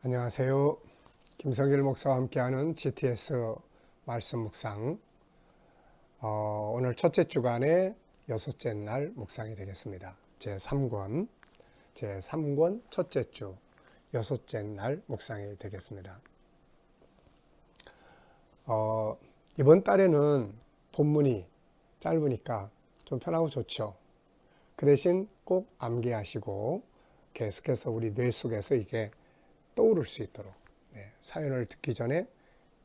안녕하세요. 김성길 목사와 함께하는 GTS 말씀 묵상. 오늘 첫째 주간의 여섯째 날 묵상이 되겠습니다. 제3권 첫째 주 여섯째 날 묵상이 되겠습니다. 이번 달에는 본문이 짧으니까 좀 편하고 좋죠. 그 대신 꼭 암기하시고 계속해서 우리 뇌 속에서 이게 떠오를 수 있도록 사연을 듣기 전에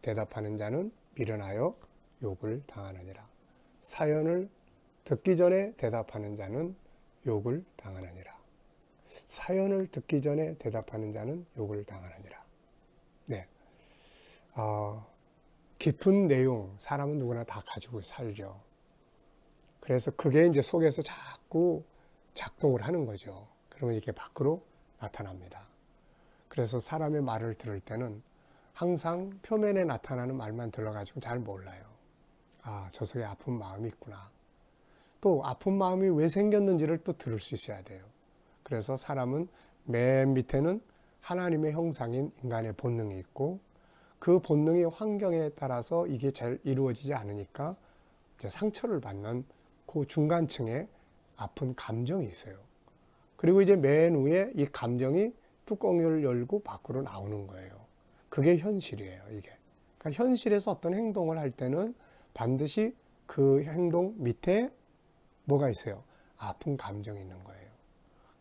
대답하는 자는 미련하여 욕을 당하느니라. 사연을 듣기 전에 대답하는 자는 욕을 당하느니라. 사연을 듣기 전에 대답하는 자는 욕을 당하느니라. 깊은 내용 사람은 누구나 다 가지고 살죠. 그래서 그게 이제 속에서 자꾸 작동을 하는 거죠. 그러면 이게 밖으로 나타납니다. 그래서 사람의 말을 들을 때는 항상 표면에 나타나는 말만 들어가지고 잘 몰라요. 저 속에 아픈 마음이 있구나. 또 아픈 마음이 왜 생겼는지를 또 들을 수 있어야 돼요. 그래서 사람은 맨 밑에는 하나님의 형상인 인간의 본능이 있고, 그 본능이 환경에 따라서 이게 잘 이루어지지 않으니까 이제 상처를 받는 그 중간층에 아픈 감정이 있어요. 그리고 이제 맨 위에 이 감정이 뚜껑을 열고 밖으로 나오는 거예요. 그게 현실이에요, 이게. 그러니까 현실에서 어떤 행동을 할 때는 반드시 그 행동 밑에 뭐가 있어요? 아픈 감정이 있는 거예요.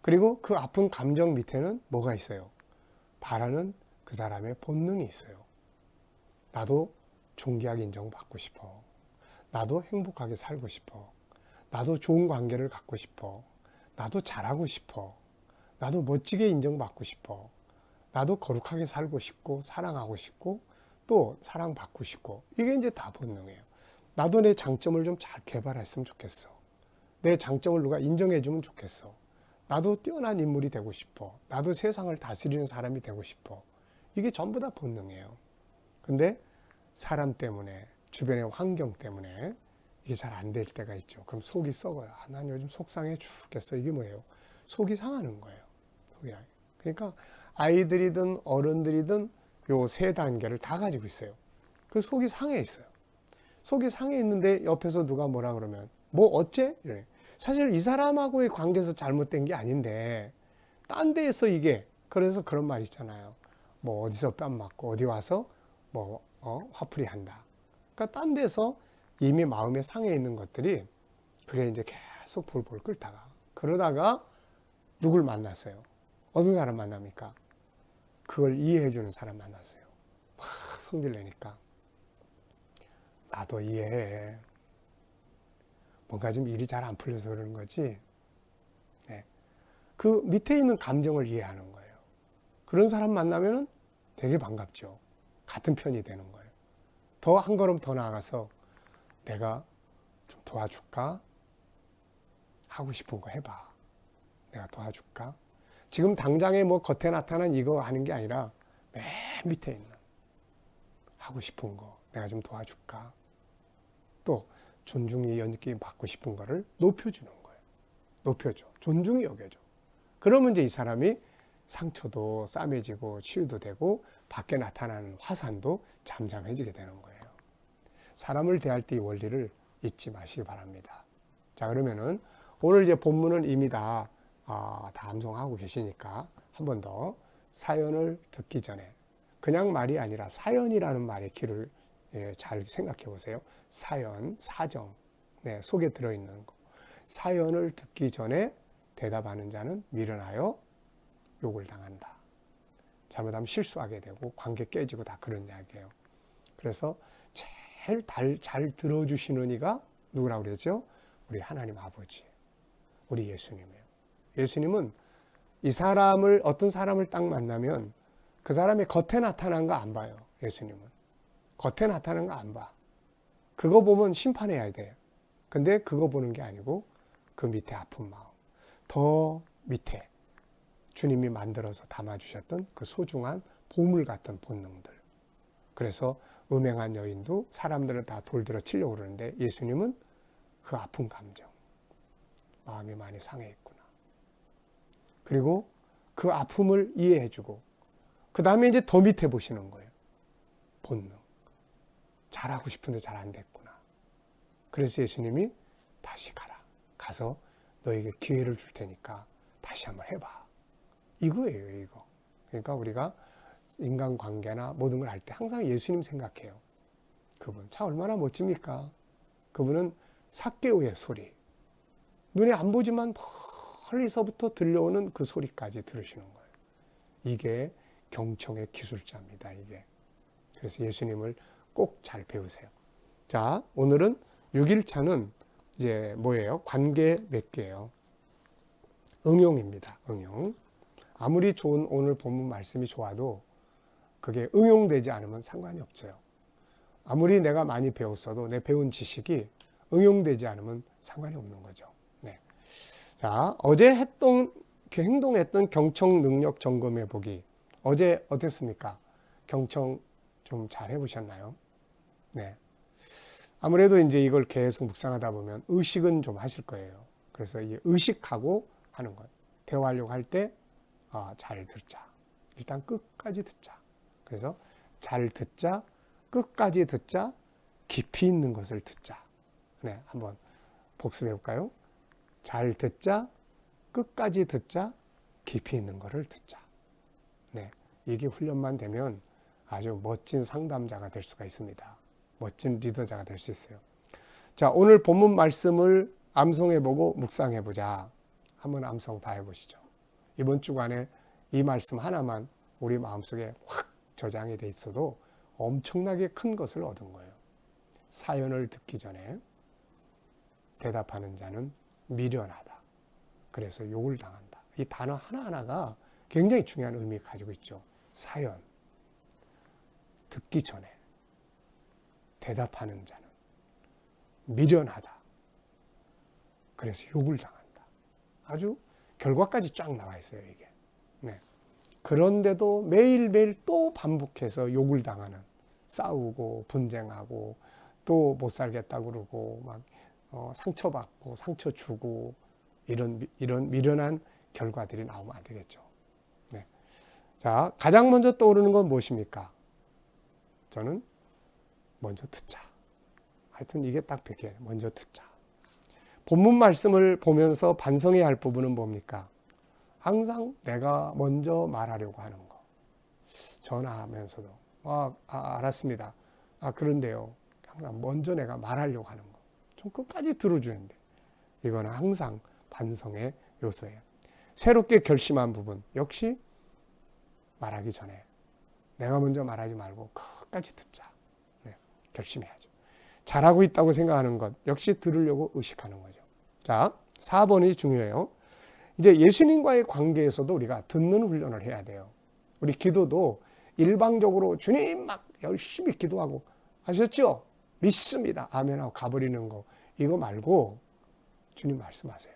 그리고 그 아픈 감정 밑에는 뭐가 있어요? 바라는 그 사람의 본능이 있어요. 나도 존귀하게 인정받고 싶어. 나도 행복하게 살고 싶어. 나도 좋은 관계를 갖고 싶어. 나도 잘하고 싶어. 나도 멋지게 인정받고 싶어. 나도 거룩하게 살고 싶고 사랑하고 싶고 또 사랑받고 싶고. 이게 이제 다 본능이에요. 나도 내 장점을 좀 잘 개발했으면 좋겠어. 내 장점을 누가 인정해 주면 좋겠어. 나도 뛰어난 인물이 되고 싶어. 나도 세상을 다스리는 사람이 되고 싶어. 이게 전부 다 본능이에요. 근데 사람 때문에, 주변의 환경 때문에 이게 잘 안 될 때가 있죠. 그럼 속이 썩어요. 난 요즘 속상해 죽겠어. 이게 뭐예요? 속이 상하는 거예요. 그러니까 아이들이든 어른들이든 요 세 단계를 다 가지고 있어요. 그 속이 상해 있어요. 속이 상해 있는데 옆에서 누가 뭐라 그러면 뭐 어째? 이래. 사실 이 사람하고의 관계에서 잘못된 게 아닌데 딴 데에서 이게, 그래서 그런 말 있잖아요. 뭐 어디서 뺨 맞고 어디 와서 뭐 화풀이 한다. 그러니까 딴 데서 이미 마음에 상해 있는 것들이 그게 이제 계속 볼볼 끓다가 그러다가 누굴 만났어요? 어떤 사람 만납니까? 그걸 이해해주는 사람 만났어요. 막 성질 내니까 나도 이해해. 뭔가 좀 일이 잘 안 풀려서 그러는 거지. 그 밑에 있는 감정을 이해하는 거예요. 그런 사람 만나면 되게 반갑죠. 같은 편이 되는 거예요. 더 한 걸음 더 나아가서 내가 좀 도와줄까? 하고 싶은 거 해봐. 내가 도와줄까? 지금 당장에 뭐 겉에 나타난 이거 하는 게 아니라 맨 밑에 있는 하고 싶은 거 내가 좀 도와줄까? 또 존중이 연기 받고 싶은 거를 높여주는 거예요. 높여줘. 존중이 여겨줘. 그러면 이제 이 사람이 상처도 싸매지고 치유도 되고 밖에 나타나는 화산도 잠잠해지게 되는 거예요. 사람을 대할 때 이 원리를 잊지 마시기 바랍니다. 자, 그러면은 오늘 이제 본문은 이미 다 암송하고 계시니까 한 번 더 사연을 듣기 전에, 그냥 말이 아니라 사연이라는 말의 길을 잘 생각해 보세요. 사연, 사정, 속에 들어있는 거. 사연을 듣기 전에 대답하는 자는 미련하여 욕을 당한다. 잘못하면 실수하게 되고 관계 깨지고 다 그런 이야기예요. 그래서 제일 잘 들어주시는 이가 누구라고 그랬죠? 우리 하나님 아버지, 우리 예수님이에요. 예수님은 이 사람을, 어떤 사람을 딱 만나면 그 사람의 겉에 나타난 거 안 봐요. 예수님은 겉에 나타난 거 안 봐. 그거 보면 심판해야 돼요. 근데 그거 보는 게 아니고 그 밑에 아픈 마음, 더 밑에 주님이 만들어서 담아주셨던 그 소중한 보물 같은 본능들. 그래서 음행한 여인도 사람들을 다 돌들어 치려고 그러는데 예수님은 그 아픈 감정, 마음이 많이 상해 있구나. 그리고 그 아픔을 이해해주고 그 다음에 이제 더 밑에 보시는 거예요. 본능. 잘하고 싶은데 잘 안 됐구나. 그래서 예수님이 다시 가라. 가서 너에게 기회를 줄 테니까 다시 한번 해봐. 이거예요, 이거. 그러니까 우리가 인간관계나 모든 걸 할 때 항상 예수님 생각해요. 그분 참 얼마나 멋집니까? 그분은 삭개오의 소리. 눈에 안 보지만 멀리서부터 들려오는 그 소리까지 들으시는 거예요. 이게 경청의 기술자입니다, 이게. 그래서 예수님을 꼭 잘 배우세요. 자, 오늘은 6일차는 이제 뭐예요? 관계 맺기예요. 응용입니다. 응용. 아무리 좋은 오늘 본문 말씀이 좋아도 그게 응용되지 않으면 상관이 없어요. 아무리 내가 많이 배웠어도 내 배운 지식이 응용되지 않으면 상관이 없는 거죠. 네. 자, 어제 행동했던 경청 능력 점검해 보기. 어제 어땠습니까? 경청 좀 잘 해보셨나요? 네. 아무래도 이제 이걸 계속 묵상하다 보면 의식은 좀 하실 거예요. 그래서 이 의식하고 하는 것. 대화하려고 할 때, 잘 듣자. 일단 끝까지 듣자. 그래서 잘 듣자, 끝까지 듣자, 깊이 있는 것을 듣자. 네, 한번 복습해 볼까요? 잘 듣자, 끝까지 듣자, 깊이 있는 것을 듣자. 네, 이게 훈련만 되면 아주 멋진 상담자가 될 수가 있습니다. 멋진 리더자가 될 수 있어요. 자, 오늘 본문 말씀을 암송해보고 묵상해보자. 한번 암송 다 해보시죠. 이번 주간에 이 말씀 하나만 우리 마음속에 확 저장이 돼 있어도 엄청나게 큰 것을 얻은 거예요. 사연을 듣기 전에 대답하는 자는 미련하다. 그래서 욕을 당한다. 이 단어 하나하나가 굉장히 중요한 의미를 가지고 있죠. 사연, 듣기 전에 대답하는 자는 미련하다. 그래서 욕을 당한다. 아주 결과까지 쫙 나와 있어요, 이게. 네. 그런데도 매일매일 또 반복해서 욕을 당하는, 싸우고 분쟁하고 또 못 살겠다고 그러고 막 상처받고 상처 주고 이런 미련한 결과들이 나오면 안 되겠죠. 네. 자, 가장 먼저 떠오르는 건 무엇입니까? 저는 먼저 듣자. 하여튼 이게 딱 100개. 먼저 듣자. 본문 말씀을 보면서 반성해야 할 부분은 뭡니까? 항상 내가 먼저 말하려고 하는 거. 전화하면서도 알았습니다. 그런데요. 항상 먼저 내가 말하려고 하는 거. 좀 끝까지 들어주는데 이거는 항상 반성의 요소예요. 새롭게 결심한 부분 역시 말하기 전에 내가 먼저 말하지 말고 끝까지 듣자. 네, 결심해야죠. 잘하고 있다고 생각하는 것 역시 들으려고 의식하는 거죠. 자, 4번이 중요해요. 이제 예수님과의 관계에서도 우리가 듣는 훈련을 해야 돼요. 우리 기도도 일방적으로 주님 막 열심히 기도하고 하셨죠? 믿습니다. 아멘하고 가버리는 거 이거 말고 주님 말씀하세요.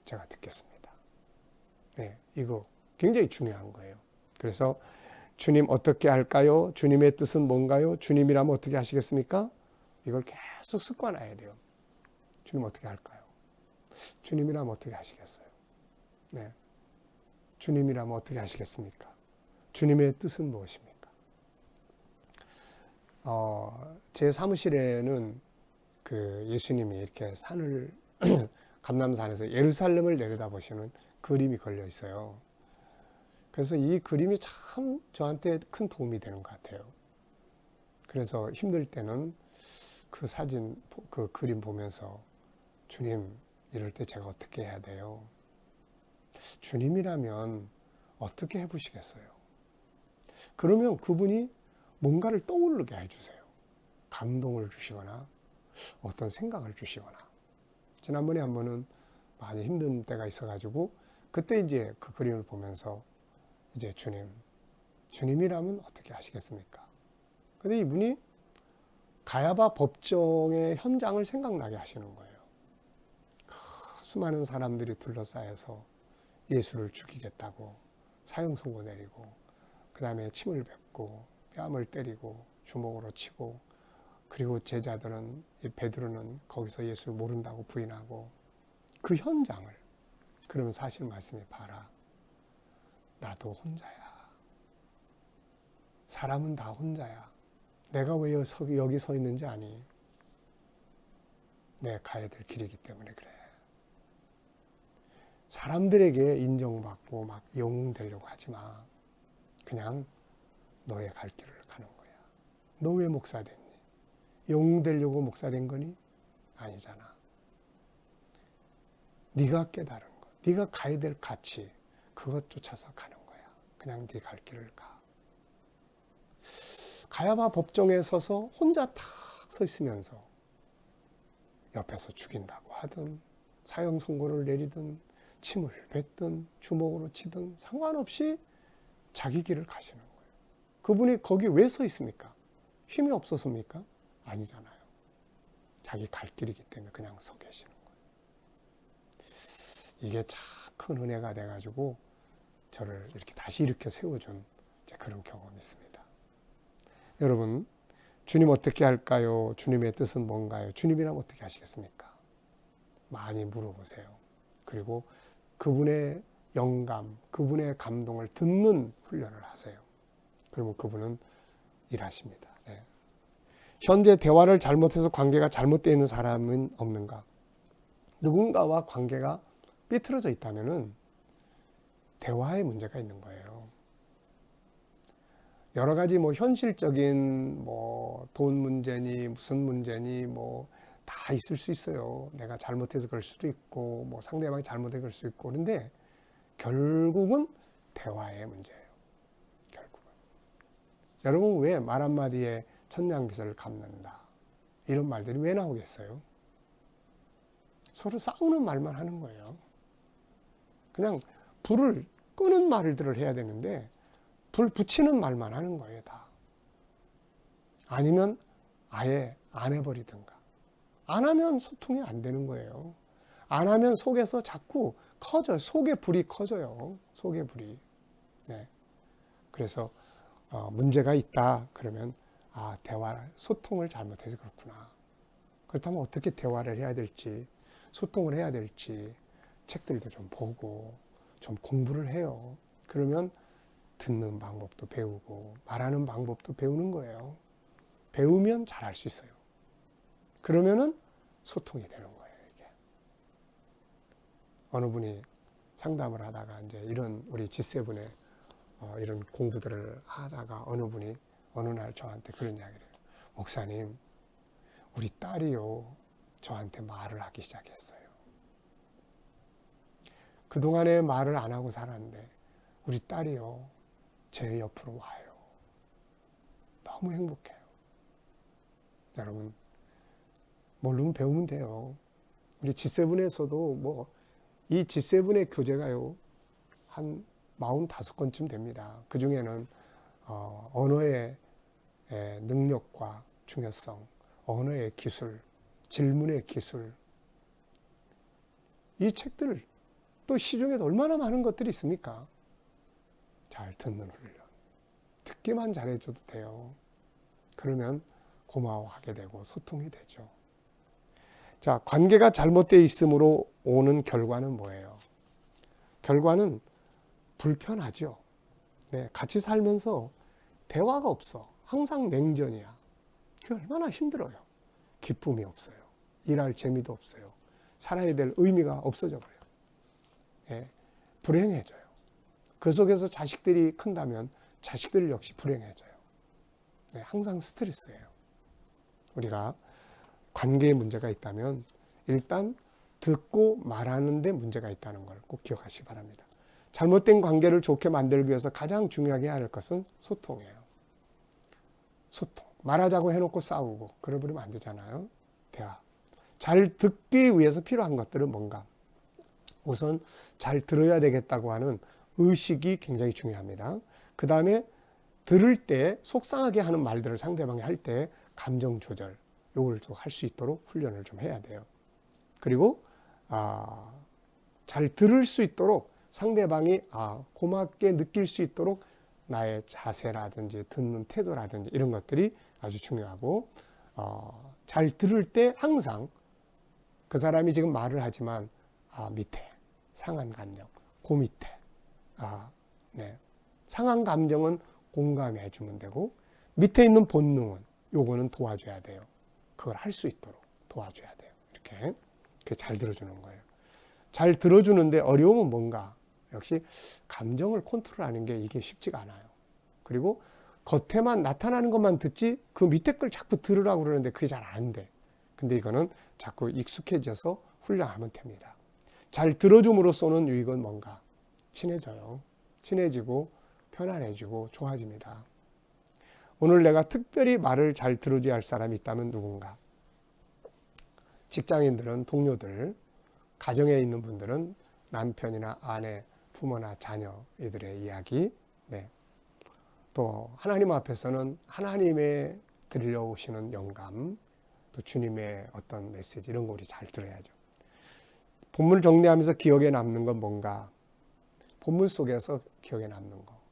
제가 듣겠습니다. 네, 이거 굉장히 중요한 거예요. 그래서 주님 어떻게 할까요? 주님의 뜻은 뭔가요? 주님이라면 어떻게 하시겠습니까? 이걸 계속 습관화해야 돼요. 주님 어떻게 할까요? 주님이라면 어떻게 하시겠어요? 네. 주님이라면 어떻게 하시겠습니까? 주님의 뜻은 무엇입니까? 제 사무실에는 그 예수님이 이렇게 산을 감람산에서 예루살렘을 내려다보시는 그림이 걸려 있어요. 그래서 이 그림이 참 저한테 큰 도움이 되는 것 같아요. 그래서 힘들 때는 그 사진, 그 그림 보면서 주님, 이럴 때 제가 어떻게 해야 돼요? 주님이라면 어떻게 해보시겠어요? 그러면 그분이 뭔가를 떠오르게 해주세요. 감동을 주시거나 어떤 생각을 주시거나. 지난번에 한 번은 많이 힘든 때가 있어가지고 그때 이제 그 그림을 보면서 이제 주님이라면 어떻게 하시겠습니까? 근데 이분이 가야바 법정의 현장을 생각나게 하시는 거예요. 수많은 사람들이 둘러싸여서 예수를 죽이겠다고 사형 선고 내리고 그 다음에 침을 뱉고 뺨을 때리고 주먹으로 치고 그리고 제자들은 베드로는 거기서 예수를 모른다고 부인하고 그 현장을 그러면 사실 말씀이 봐라 나도 혼자야 사람은 다 혼자야. 내가 왜 여기 서 있는지 아니? 내 가야 될 길이기 때문에 그래. 사람들에게 인정받고 막 영웅 되려고 하지 마. 그냥 너의 갈 길을 가는 거야. 너 왜 목사 됐니? 영웅 되려고 목사 된 거니? 아니잖아. 네가 깨달은 거, 네가 가야 될 가치, 그것 쫓아서 가는 거야. 그냥 네 갈 길을 가. 가야바 법정에 서서 혼자 탁 서 있으면서 옆에서 죽인다고 하든 사형 선고를 내리든 침을 뱉든 주먹으로 치든 상관없이 자기 길을 가시는 거예요. 그분이 거기 왜 서 있습니까? 힘이 없어서입니까? 아니잖아요. 자기 갈 길이기 때문에 그냥 서 계시는 거예요. 이게 참 큰 은혜가 돼가지고 저를 이렇게 다시 일으켜 세워준 그런 경험이 있습니다. 여러분, 주님 어떻게 할까요? 주님의 뜻은 뭔가요? 주님이라면 어떻게 하시겠습니까? 많이 물어보세요. 그리고 그분의 영감, 그분의 감동을 듣는 훈련을 하세요. 그러면 그분은 일하십니다. 네. 현재 대화를 잘못해서 관계가 잘못되어 있는 사람은 없는가? 누군가와 관계가 삐뚤어져 있다면은 대화에 문제가 있는 거예요. 여러 가지 현실적인 돈 문제니 무슨 문제니 다 있을 수 있어요. 내가 잘못해서 그럴 수도 있고 상대방이 잘못해서 그럴 수 있고. 그런데 결국은 대화의 문제예요. 결국은. 여러분, 왜 말 한마디에 천냥빚을 갚는다 이런 말들이 왜 나오겠어요? 서로 싸우는 말만 하는 거예요. 그냥 불을 끄는 말들을 해야 되는데 불 붙이는 말만 하는 거예요, 다. 아니면 아예 안 해버리든가. 안 하면 소통이 안 되는 거예요. 안 하면 속에서 자꾸 커져요. 속에 불이 커져요. 속에 불이. 네. 그래서 문제가 있다 그러면 소통을 잘못해서 그렇구나. 그렇다면 어떻게 대화를 해야 될지, 소통을 해야 될지 책들도 좀 보고 좀 공부를 해요. 그러면 듣는 방법도 배우고 말하는 방법도 배우는 거예요. 배우면 잘할 수 있어요. 그러면은 소통이 되는 거예요, 이게. 어느 분이 상담을 하다가 이제 이런 우리 G7에 이런 공부들을 하다가 어느 분이 어느 날 저한테 그런 이야기를 해요. 목사님, 우리 딸이요, 저한테 말을 하기 시작했어요. 그동안에 말을 안 하고 살았는데 우리 딸이요, 제 옆으로 와요. 너무 행복해요. 여러분, 모르면 배우면 돼요. 우리 G7에서도 이 G7의 교재가요, 한 45권쯤 됩니다. 그 중에는 언어의 능력과 중요성, 언어의 기술, 질문의 기술, 이 책들 또 시중에도 얼마나 많은 것들이 있습니까? 잘 듣는 훈련. 듣기만 잘해줘도 돼요. 그러면 고마워하게 되고 소통이 되죠. 자, 관계가 잘못되어 있음으로 오는 결과는 뭐예요? 결과는 불편하죠. 네, 같이 살면서 대화가 없어. 항상 냉전이야. 그게 얼마나 힘들어요. 기쁨이 없어요. 일할 재미도 없어요. 살아야 될 의미가 없어져 버려요. 예, 불행해져요. 그 속에서 자식들이 큰다면 자식들 역시 불행해져요. 네, 항상 스트레스예요. 우리가 관계에 문제가 있다면 일단 듣고 말하는 데 문제가 있다는 걸 꼭 기억하시기 바랍니다. 잘못된 관계를 좋게 만들기 위해서 가장 중요하게 해야 할 것은 소통이에요. 소통. 말하자고 해놓고 싸우고 그러버리면 안 되잖아요. 대화. 잘 듣기 위해서 필요한 것들은 뭔가? 우선 잘 들어야 되겠다고 하는 의식이 굉장히 중요합니다. 그 다음에 들을 때 속상하게 하는 말들을 상대방이 할 때 감정 조절, 요걸 좀 할 수 있도록 훈련을 좀 해야 돼요. 그리고 잘 들을 수 있도록 상대방이 고맙게 느낄 수 있도록 나의 자세라든지 듣는 태도라든지 이런 것들이 아주 중요하고, 잘 들을 때 항상 그 사람이 지금 말을 하지만 밑에 상한 감정, 그 밑에 네. 상한 감정은 공감해 주면 되고, 밑에 있는 본능은 요거는 도와줘야 돼요. 그걸 할 수 있도록 도와줘야 돼요. 이렇게 잘 들어주는 거예요. 잘 들어주는데 어려움은 뭔가? 역시 감정을 컨트롤하는 게 이게 쉽지가 않아요. 그리고 겉에만 나타나는 것만 듣지 그 밑에 걸 자꾸 들으라고 그러는데 그게 잘 안 돼. 근데 이거는 자꾸 익숙해져서 훈련하면 됩니다. 잘 들어줌으로써는 유익은 뭔가? 친해져요. 친해지고 편안해지고 좋아집니다. 오늘 내가 특별히 말을 잘 들어줘야 할 사람이 있다면 누군가? 직장인들은 동료들, 가정에 있는 분들은 남편이나 아내, 부모나 자녀 이들의 이야기, 네. 또 하나님 앞에서는 하나님의 들려오시는 영감, 또 주님의 어떤 메시지 이런 거 우리 잘 들어야죠. 본문을 정리하면서 기억에 남는 건 뭔가? 본문 속에서 기억에 남는 거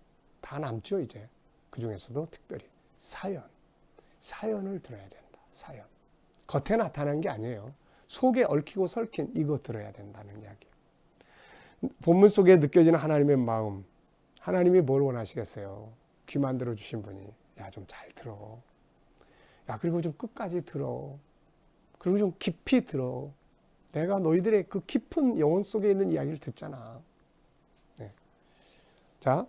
다 남죠. 이제 그 중에서도 특별히 사연을 들어야 된다. 사연 겉에 나타난 게 아니에요. 속에 얽히고 설킨 이거 들어야 된다는 이야기예요. 본문 속에 느껴지는 하나님의 마음, 하나님이 뭘 원하시겠어요? 귀 만들어 주신 분이 야, 좀 잘 들어. 야, 그리고 좀 끝까지 들어. 그리고 좀 깊이 들어. 내가 너희들의 그 깊은 영혼 속에 있는 이야기를 듣잖아. 네. 자,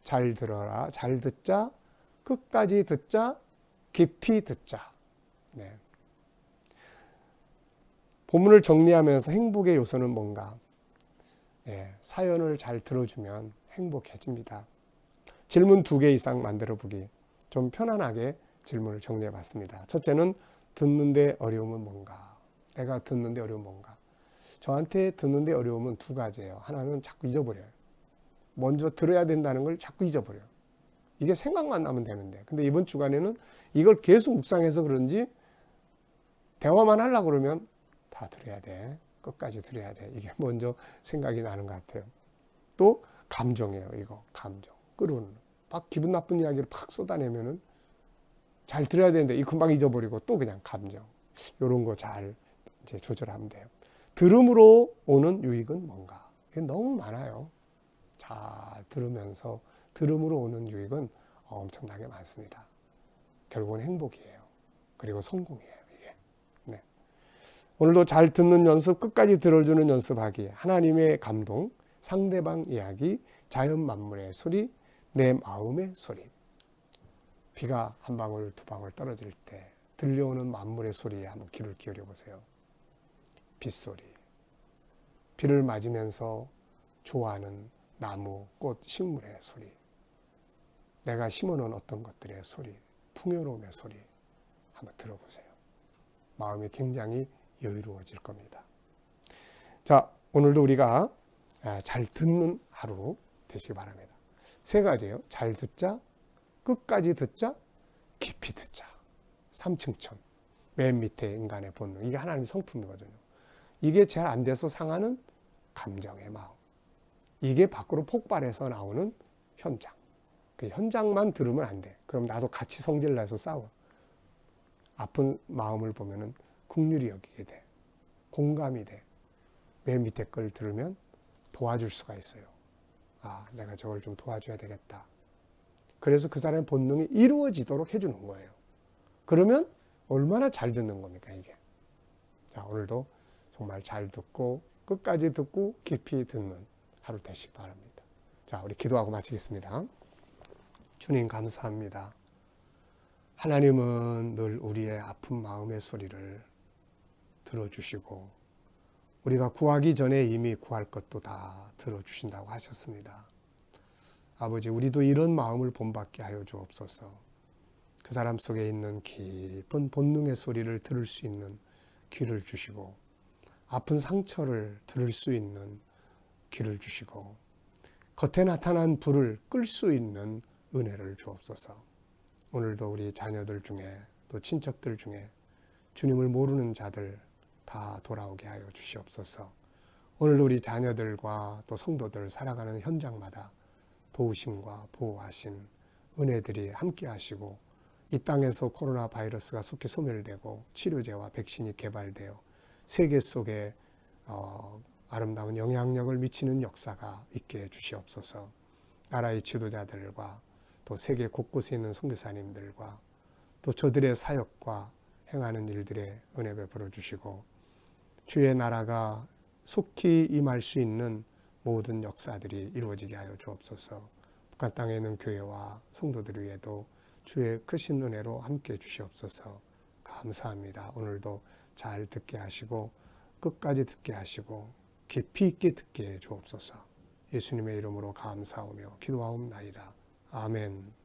잘 들어라. 잘 듣자. 끝까지 듣자. 깊이 듣자. 네. 본문을 정리하면서 행복의 요소는 뭔가? 예, 사연을 잘 들어주면 행복해집니다. 질문 2개 이상 만들어 보기. 좀 편안하게 질문을 정리해 봤습니다. 첫째는 듣는데 어려움은 뭔가? 내가 듣는데 어려움은 뭔가? 저한테 듣는데 어려움은 2가지예요. 하나는 자꾸 잊어버려요. 먼저 들어야 된다는 걸 자꾸 잊어버려요. 이게 생각만 나면 되는데. 근데 이번 주간에는 이걸 계속 묵상해서 그런지 대화만 하려고 그러면 다 들어야 돼. 끝까지 들어야 돼. 이게 먼저 생각이 나는 것 같아요. 또 감정이에요. 이거 감정. 끌어오는. 막 기분 나쁜 이야기를 팍 쏟아내면은 잘 들어야 되는데 이 금방 잊어버리고 또 그냥 감정. 이런 거 잘 이제 조절하면 돼요. 들음으로 오는 유익은 뭔가? 이게 너무 많아요. 잘 들으면서 들음으로 오는 유익은 엄청나게 많습니다. 결국은 행복이에요. 그리고 성공이에요. 이게. 네. 오늘도 잘 듣는 연습, 끝까지 들어주는 연습하기, 하나님의 감동, 상대방 이야기, 자연 만물의 소리, 내 마음의 소리. 비가 한 방울 두 방울 떨어질 때 들려오는 만물의 소리에 한번 귀를 기울여 보세요. 빗소리. 비를 맞으면서 좋아하는 나무, 꽃, 식물의 소리. 내가 심어놓은 어떤 것들의 소리, 풍요로움의 소리 한번 들어보세요. 마음이 굉장히 여유로워질 겁니다. 자, 오늘도 우리가 잘 듣는 하루 되시기 바랍니다. 3가지예요. 잘 듣자, 끝까지 듣자, 깊이 듣자. 3층천. 맨 밑에 인간의 본능. 이게 하나님의 성품이거든요. 이게 잘 안 돼서 상하는 감정의 마음. 이게 밖으로 폭발해서 나오는 현장. 그 현장만 들으면 안 돼. 그럼 나도 같이 성질 내서 싸워. 아픈 마음을 보면은 긍휼히 여기게 돼. 공감이 돼. 맨 밑에 걸 들으면 도와줄 수가 있어요. 아, 내가 저걸 좀 도와줘야 되겠다. 그래서 그 사람의 본능이 이루어지도록 해주는 거예요. 그러면 얼마나 잘 듣는 겁니까, 이게. 자, 오늘도 정말 잘 듣고 끝까지 듣고 깊이 듣는 하루 되시기 바랍니다. 자, 우리 기도하고 마치겠습니다. 주님 감사합니다. 하나님은 늘 우리의 아픈 마음의 소리를 들어주시고 우리가 구하기 전에 이미 구할 것도 다 들어주신다고 하셨습니다. 아버지, 우리도 이런 마음을 본받게 하여 주옵소서. 그 사람 속에 있는 깊은 본능의 소리를 들을 수 있는 귀를 주시고 아픈 상처를 들을 수 있는 귀를 주시고 겉에 나타난 불을 끌 수 있는 은혜를 주옵소서. 오늘도 우리 자녀들 중에 또 친척들 중에 주님을 모르는 자들 다 돌아오게 하여 주시옵소서. 오늘도 우리 자녀들과 또 성도들 살아가는 현장마다 도우심과 보호하심, 은혜들이 함께 하시고 이 땅에서 코로나 바이러스가 속히 소멸되고 치료제와 백신이 개발되어 세계 속에 아름다운 영향력을 미치는 역사가 있게 해 주시옵소서. 나라의 지도자들과 또 세계 곳곳에 있는 선교사님들과 또 저들의 사역과 행하는 일들에 은혜 베풀어 주시고 주의 나라가 속히 임할 수 있는 모든 역사들이 이루어지게 하여 주옵소서. 북한 땅에 있는 교회와 성도들 위에도 주의 크신 은혜로 함께해 주시옵소서. 감사합니다. 오늘도 잘 듣게 하시고 끝까지 듣게 하시고 깊이 있게 듣게 해 주옵소서. 예수님의 이름으로 감사하며 기도하옵나이다. 아멘.